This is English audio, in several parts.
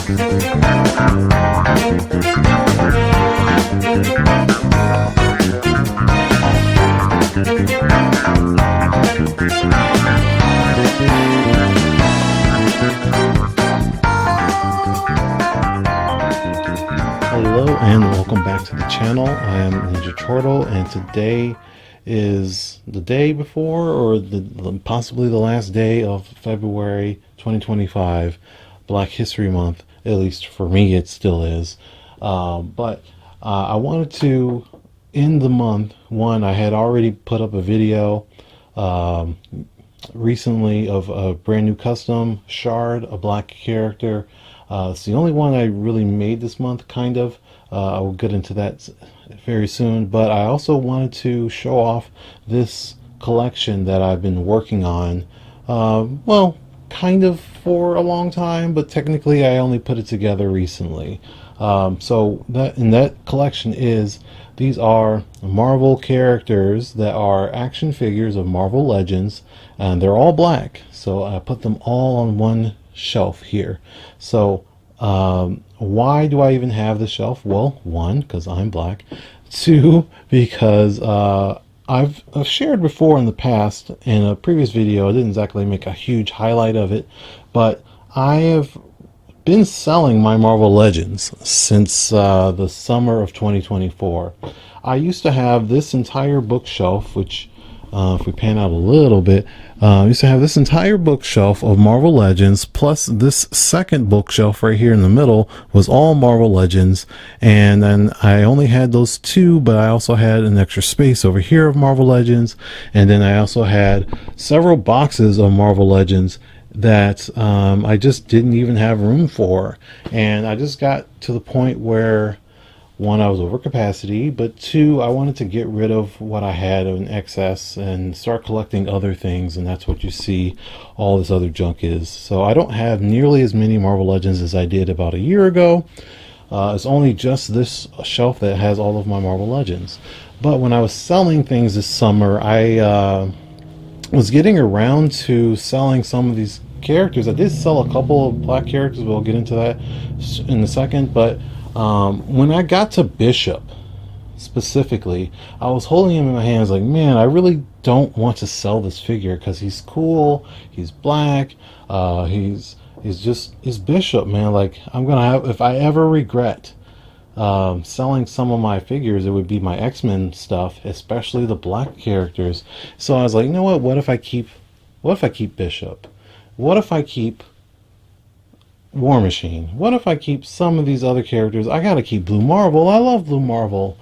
Hello and welcome back to the channel. I am Ninja Turtle, and today is the day before, or possibly the last day of February 2025, Black History Month. At least for me it still is. But I wanted to end the month. One, I had already put up a video recently of a brand new custom Shard, a black character. It's the only one I really made this month, kind of. I will get into that very soon, but I also wanted to show off this collection that I've been working on, well, kind of for a long time, but technically I only put it together recently. So that collection these are Marvel characters that are action figures of Marvel Legends, and they're all black, so I put them all on one shelf here. So why do I even have the shelf? Well, one, because I'm black. Two, because I've shared before in the past, in a previous video, I didn't exactly make a huge highlight of it, but I have been selling my Marvel Legends since the summer of 2024. I used to have this entire bookshelf, which if we pan out a little bit, I used to have this entire bookshelf of Marvel Legends, plus this second bookshelf right here in the middle was all Marvel Legends, and then I only had those two, but I also had an extra space over here of Marvel Legends, and then I also had several boxes of Marvel Legends that I just didn't even have room for. And I just got to the point where, one, I was over capacity, but two, I wanted to get rid of what I had in excess and start collecting other things, and that's what you see all this other junk is. So I don't have nearly as many Marvel Legends as I did about a year ago. It's only just this shelf that has all of my Marvel Legends. But when I was selling things this summer, I was getting around to selling some of these characters. I did sell a couple of black characters, we'll get into that in a second, but when I got to Bishop specifically, I was holding him in my hands like, man, I really don't want to sell this figure because he's cool, he's black, he's Bishop, man. Like, I'm gonna have, if I ever regret selling some of my figures, it would be my X-Men stuff, especially the black characters. So I was like, you know what if I keep Bishop? What if I keep War Machine? What if I keep some of these other characters? I gotta keep Blue Marvel. I love Blue Marvel,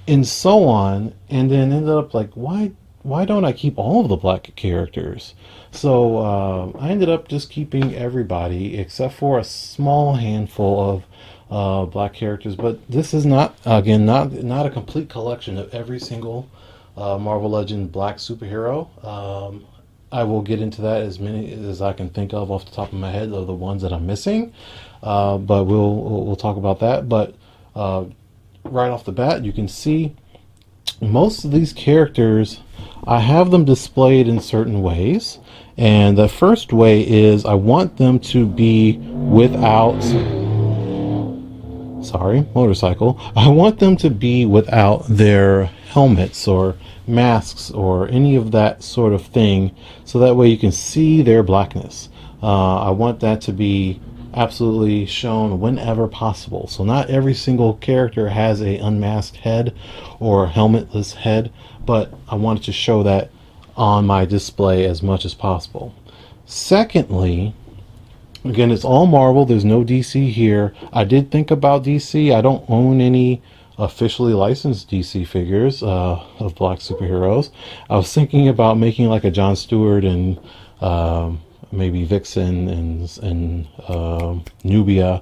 and so on. And then ended up like, why don't I keep all of the black characters? So I ended up just keeping everybody except for a small handful of black characters. But this is not a complete collection of every single Marvel Legend black superhero. I will get into that, as many as I can think of off the top of my head of the ones that I'm missing, but we'll talk about that. But right off the bat, you can see most of these characters, I have them displayed in certain ways, and the first way is I want them to be without, motorcycle. I want them to be without their helmets or masks or any of that sort of thing, so that way you can see their blackness. I want that to be absolutely shown whenever possible. So not every single character has a unmasked head or helmetless head, but I wanted to show that on my display as much as possible. Secondly, again, it's all Marvel, there's no DC here. I did think about DC. I don't own any officially licensed DC figures of black superheroes. I was thinking about making like a John Stewart and maybe Vixen and Nubia.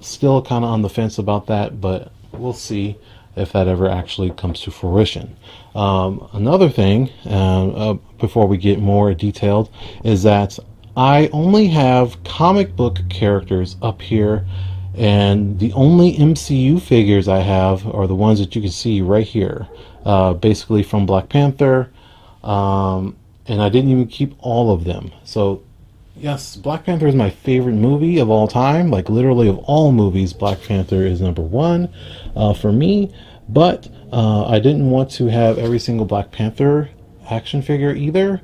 Still kind of on the fence about that, but we'll see if that ever actually comes to fruition. Another thing, before we get more detailed, is that I only have comic book characters up here, and the only MCU figures I have are the ones that you can see right here, basically from Black Panther, and I didn't even keep all of them. So Yes, Black Panther is my favorite movie of all time. Like literally of all movies, Black Panther is number one for me. But I didn't want to have every single Black Panther action figure either.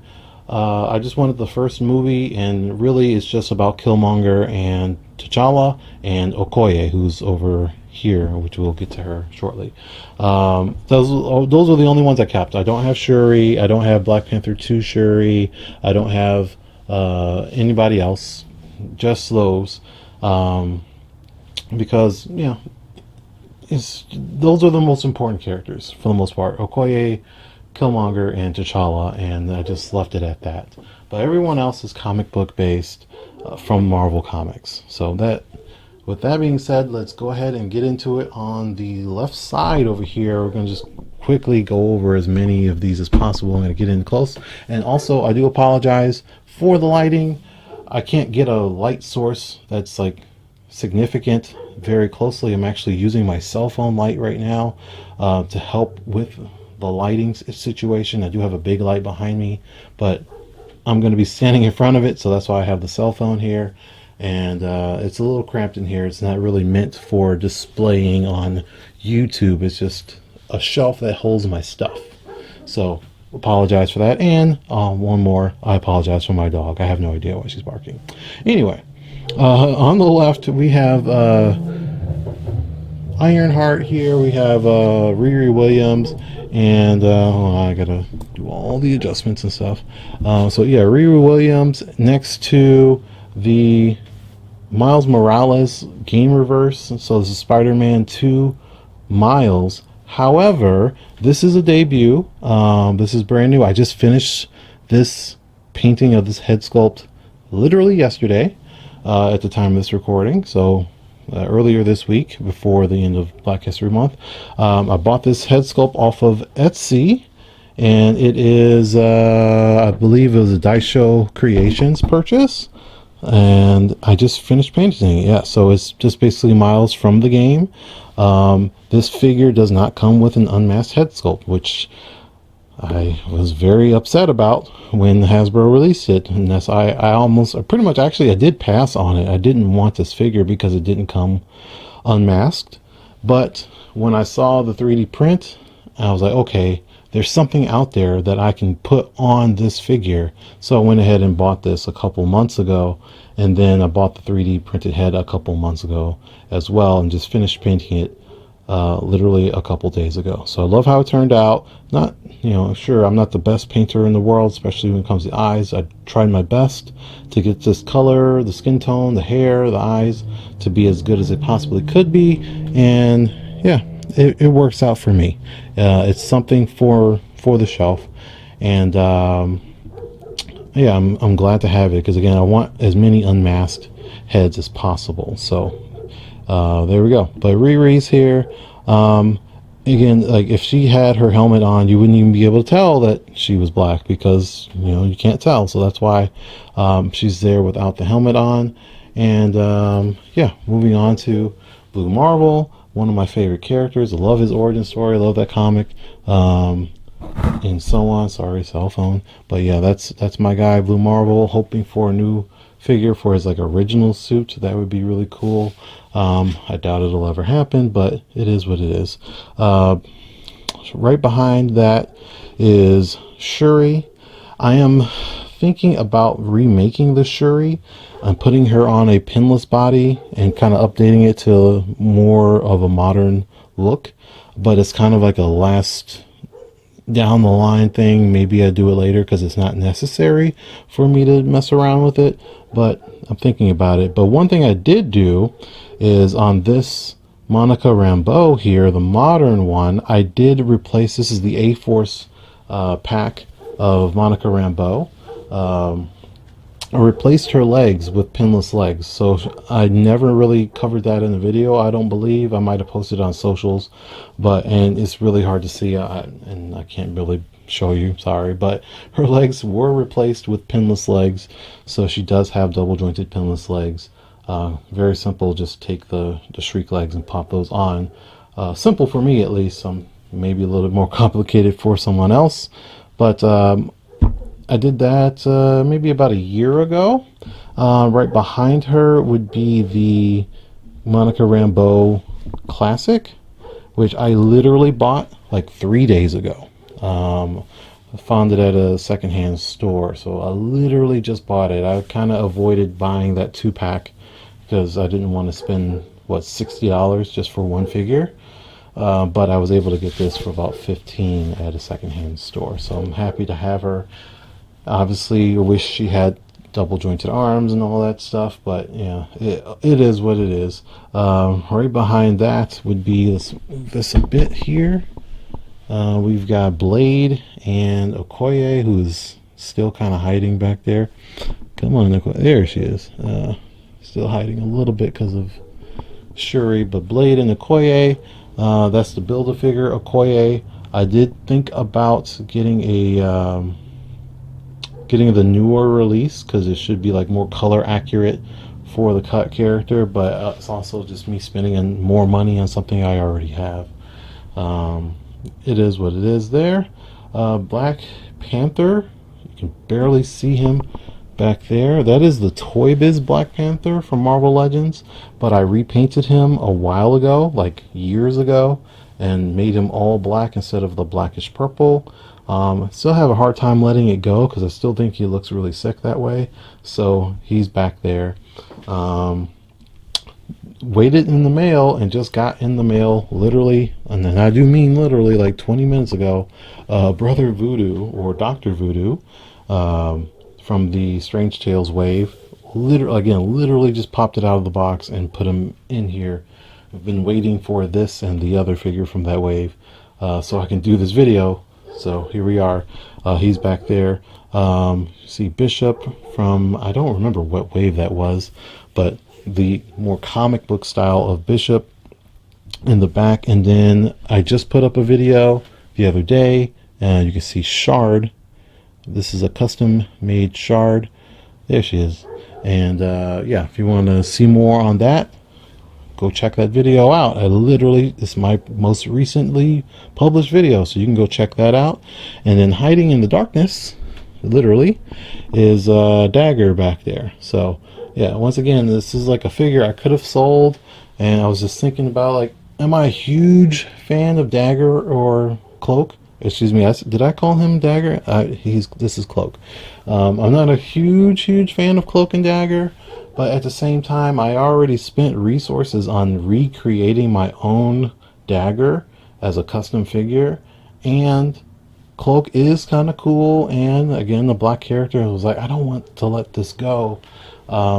I just wanted the first movie, and really it's just about Killmonger and T'Challa and Okoye, who's over here, which we'll get to her shortly. Those are the only ones I kept. I don't have Shuri. I don't have Black Panther 2 Shuri. I don't have anybody else, just those, because those are the most important characters for the most part. Okoye, Killmonger, and T'Challa, and I just left it at that. But everyone else is comic book based from Marvel Comics. So with that being said, let's go ahead and get into it. On the left side over here, we're going to just quickly go over as many of these as possible. I'm going to get in close. And also, I do apologize for the lighting. I can't get a light source that's like significant very closely. I'm actually using my cell phone light right now to help with the lighting situation. I do have a big light behind me, but I'm going to be standing in front of it, so that's why I have the cell phone here. And it's a little cramped in here. It's not really meant for displaying on YouTube. It's just a shelf that holds my stuff. So apologize for that. And one more, I apologize for my dog. I have no idea why she's barking. Anyway, on the left we have Ironheart here. We have Riri Williams, and hold on, I gotta do all the adjustments and stuff. So yeah, Riri Williams next to the Miles Morales game reverse. So this is Spider-Man 2 Miles. However, this is a debut. This is brand new. I just finished this painting of this head sculpt literally yesterday at the time of this recording. So earlier this week, before the end of Black History Month, I bought this head sculpt off of Etsy, and it is, I believe it was a Daisho Creations purchase. And I just finished painting it. Yeah, so it's just basically Miles from the game. This figure does not come with an unmasked head sculpt, which I was very upset about when Hasbro released it. And that's I pretty much I did pass on it. I didn't want this figure because it didn't come unmasked. But when I saw the 3D print, I was like, okay, there's something out there that I can put on this figure. So I went ahead and bought this a couple months ago, and then I bought the 3D printed head a couple months ago as well, and just finished painting it literally a couple days ago. So I love how it turned out. Not, sure, I'm not the best painter in the world, especially when it comes to eyes. I tried my best to get this color, the skin tone, the hair, the eyes to be as good as it possibly could be, and yeah, it works out for me. It's something for the shelf, and yeah, I'm glad to have it, because again, I want as many unmasked heads as possible. So there we go. But Riri's here. Again, like if she had her helmet on, you wouldn't even be able to tell that she was black, because you can't tell. So that's why she's there without the helmet on. And yeah, moving on to Blue Marvel, one of my favorite characters. I love his origin story. I love that comic, and so on. Sorry, cell phone. But yeah, that's my guy, Blue Marvel. Hoping for a new figure for his original suit. That would be really cool. I doubt it'll ever happen, but it is what it is. Right behind that is Shuri. I am thinking about remaking the Shuri. I'm putting her on a pinless body and kind of updating it to more of a modern look, but it's kind of like a last down the line thing. Maybe I do it later because it's not necessary for me to mess around with it, but I'm thinking about it. But one thing I did do is on this Monica Rambeau here, the modern one, I did replace, this is the A-Force pack of Monica Rambeau. I replaced her legs with pinless legs. So I never really covered that in the video, I don't believe. I might have posted on socials, and it's really hard to see, and I can't really show you, sorry, but her legs were replaced with pinless legs. So she does have double jointed pinless legs. Very simple, just take the Shriek legs and pop those on. Simple for me, at least. Maybe a little bit more complicated for someone else, but I did that maybe about a year ago. Right behind her would be the Monica Rambeau Classic, which I literally bought like 3 days ago. I found it at a secondhand store, so I literally just bought it. I kind of avoided buying that 2-pack because I didn't want to spend, what, $60 just for one figure. But I was able to get this for about 15 at a secondhand store, so I'm happy to have her. Obviously, I wish she had double jointed arms and all that stuff, but yeah, it is what it is. Right behind that would be this a bit here. We've got Blade and Okoye, who's still kind of hiding back there. Come on, Okoye. There she is. Still hiding a little bit because of Shuri, but Blade and Okoye. That's the Build-A-Figure Okoye. I did think about getting the newer release because it should be like more color accurate for the cut character, but it's also just me spending more money on something I already have. It is what it is there. Black Panther, you can barely see him back there. That is the Toy Biz Black Panther from Marvel Legends, but I repainted him a while ago, like years ago, and made him all black instead of the blackish purple. Still have a hard time letting it go because I still think he looks really sick that way, so he's back there. Waited in the mail and just got in the mail literally, and then I do mean literally, like 20 minutes ago, Brother Voodoo, or Dr. Voodoo, from the Strange Tales wave. Literally just popped it out of the box and put him in here. I've been waiting for this and the other figure from that wave so I can do this video. So here we are. He's back there. See Bishop from, I don't remember what wave that was, but the more comic book style of Bishop in the back. And then I just put up a video the other day, and you can see Shard. This is a custom made Shard. There she is. And yeah, if you want to see more on that, go check that video out. It's my most recently published video, so you can go check that out. And then hiding in the darkness, literally, is Dagger back there. So yeah, once again, this is like a figure I could have sold, and I was just thinking about, like, am I a huge fan of Dagger or Cloak? Excuse me, did I call him Dagger? This is Cloak. I'm not a huge fan of Cloak and Dagger, but at the same time, I already spent resources on recreating my own Dagger as a custom figure, and Cloak is kind of cool, and again, the black character, I was like, I don't want to let this go.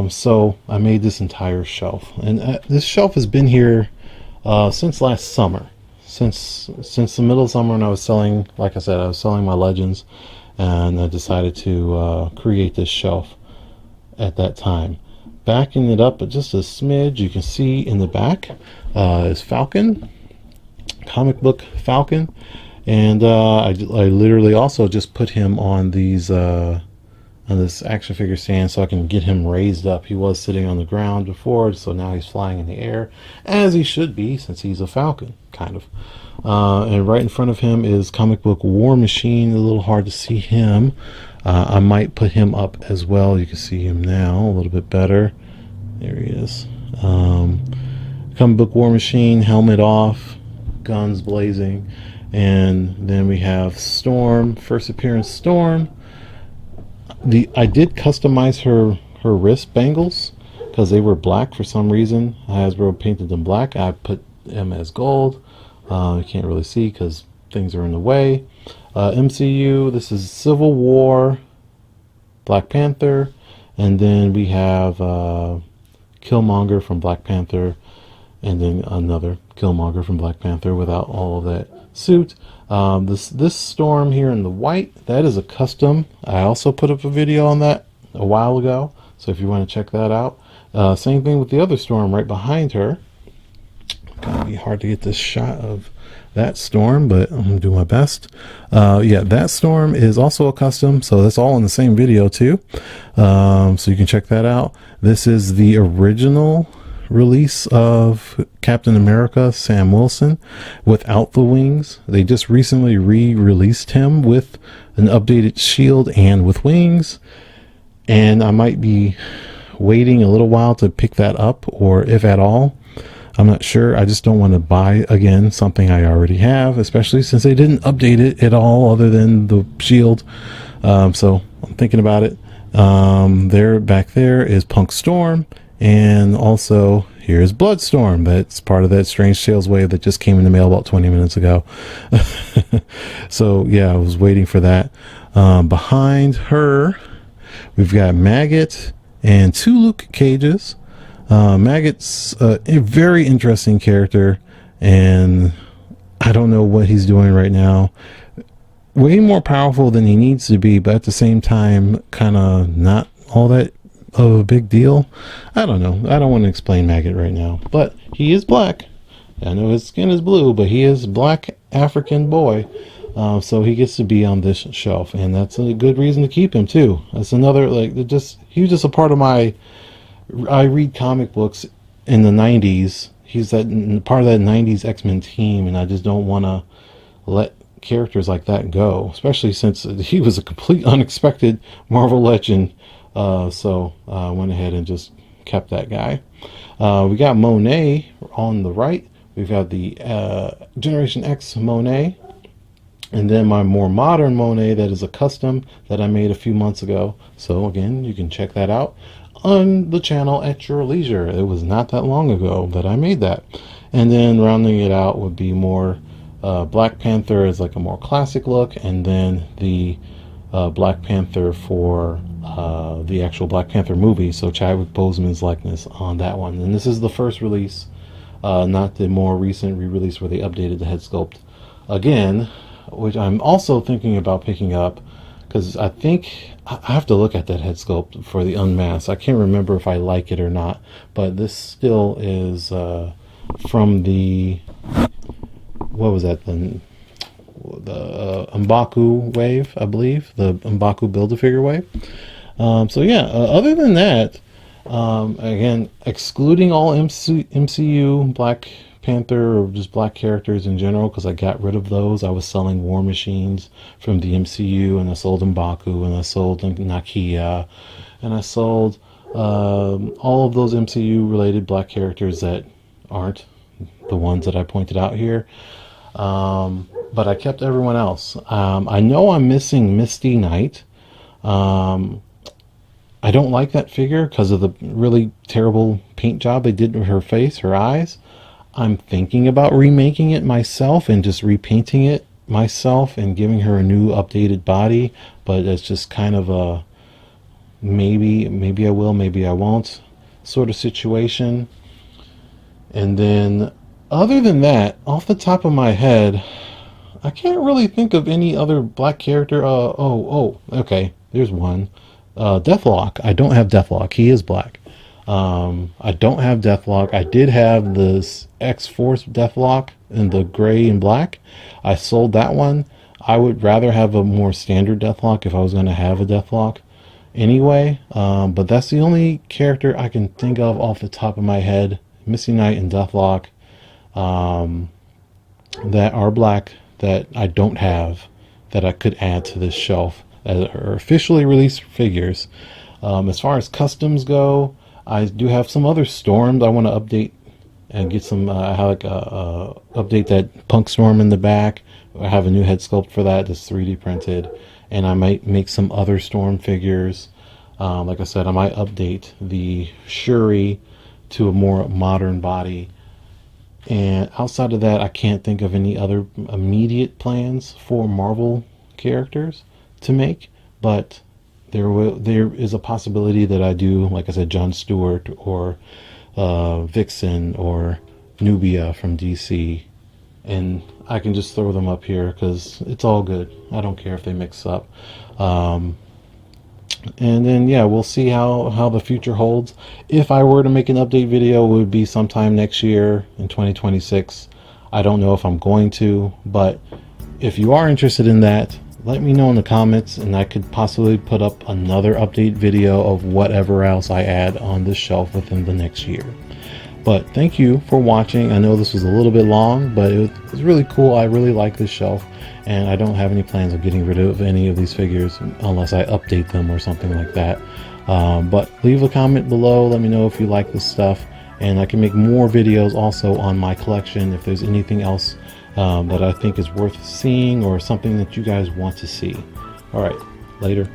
So I made this entire shelf, and this shelf has been here since last summer, since the middle of summer, when I was selling, like I said, I was selling my Legends, and I decided to create this shelf at that time. Backing it up just a smidge, you can see in the back is Falcon, comic book Falcon, and I literally also just put him on these on this action figure stand so I can get him raised up. He was sitting on the ground before, so now he's flying in the air, as he should be since he's a Falcon, kind of. And right in front of him is comic book War Machine. A little hard to see him. I might put him up as well. You can see him now a little bit better. There he is. Comic book War Machine, helmet off, guns blazing. And then we have Storm, first appearance Storm. I did customize her wrist bangles because they were black for some reason. Hasbro painted them black. I put them as gold. You can't really see because things are in the way. MCU, this is Civil War, Black Panther, and then we have Killmonger from Black Panther, and then another Killmonger from Black Panther without all of that suit. This Storm here in the white, that is a custom. I also put up a video on that a while ago, so if you want to check that out. Same thing with the other Storm right behind her. Gonna be hard to get this shot of that Storm, but I'm gonna do my best. Yeah, that Storm is also a custom, so that's all in the same video too. So you can check that out. This is the original release of Captain America Sam Wilson without the wings. They just recently re-released him with an updated shield and with wings, and I might be waiting a little while to pick that up, or if at all. I'm not sure. I just don't want to buy again something I already have, especially since they didn't update it at all other than the shield. So I'm thinking about it. There, back there is Punk Storm, and also here's Bloodstorm. That's part of that Strange Tales wave that just came in the mail about 20 minutes ago. So yeah, I was waiting for that. Behind her, we've got Maggot and 2 Luke Cages. Maggot's a very interesting character, and I don't know what he's doing right now. Way more powerful than he needs to be, but at the same time, kind of not all that of a big deal. I don't know. I don't want to explain Maggot right now, but he is black. I know his skin is blue, but he is black African boy. So he gets to be on this shelf, and that's a good reason to keep him too. That's another, like, he was just a part of my. I read comic books in the 90s. He's part of that 90s X-Men team, and I just don't want to let characters like that go, especially since he was a complete unexpected Marvel legend. So I went ahead and just kept that guy. We got Monet on the right. We've got the Generation X Monet, and then my more modern Monet that is a custom that I made a few months ago. So again, you can check that out on the channel at your leisure. It was not that long ago that I made that. And then rounding it out would be more Black Panther is like a more classic look, and then the Black Panther for the actual Black Panther movie, so Chadwick Boseman's likeness on that one. And this is the first release, not the more recent re-release where they updated the head sculpt again, which I'm also thinking about picking up, because I think I have to look at that head sculpt for the Unmasked. I can't remember if I like it or not, but this still is from the, what was that, the M'Baku wave, I believe, the M'Baku Build-A-Figure wave. So yeah, other than that, again, excluding all MCU Black Panther or just black characters in general, because I got rid of those. I was selling War Machines from the MCU, and I sold M'Baku, and I sold Nakia, and I sold all of those MCU related black characters that aren't the ones that I pointed out here. But I kept everyone else. I know I'm missing Misty Knight. I don't like that figure because of the really terrible paint job they did with her face, her eyes. I'm thinking about remaking it myself and just repainting it myself and giving her a new updated body, but it's just kind of a maybe I will, maybe I won't sort of situation. And then other than that, off the top of my head, I can't really think of any other black character. Okay, there's one. Deathlock. I don't have Deathlock. He is black. I don't have Deathlock. I did have this X-Force Deathlock in the gray and black. I sold that one. I would rather have a more standard Deathlock if I was going to have a Deathlock anyway. But that's the only character I can think of off the top of my head. Misty Knight and Deathlock that are black that I don't have that I could add to this shelf that are officially released figures. As far as customs go, I do have some other Storms I want to update and get some. I have update that Punk Storm in the back. I have a new head sculpt for that that's 3D printed, and I might make some other Storm figures. Like I said, I might update the Shuri to a more modern body. And outside of that, I can't think of any other immediate plans for Marvel characters to make, but there is a possibility that I do, like I said, Jon Stewart or Vixen or Nubia from DC, and I can just throw them up here because it's all good. I don't care if they mix up. And then yeah, we'll see how the future holds. If I were to make an update video, it would be sometime next year in 2026. I don't know if I'm going to, but if you are interested in that, let me know in the comments, and I could possibly put up another update video of whatever else I add on this shelf within the next year. But thank you for watching. I know this was a little bit long, but it was really cool. I really like this shelf, and I don't have any plans of getting rid of any of these figures unless I update them or something like that. But leave a comment below, let me know if you like this stuff, and I can make more videos also on my collection if there's anything else that I think is worth seeing or something that you guys want to see. All right, later.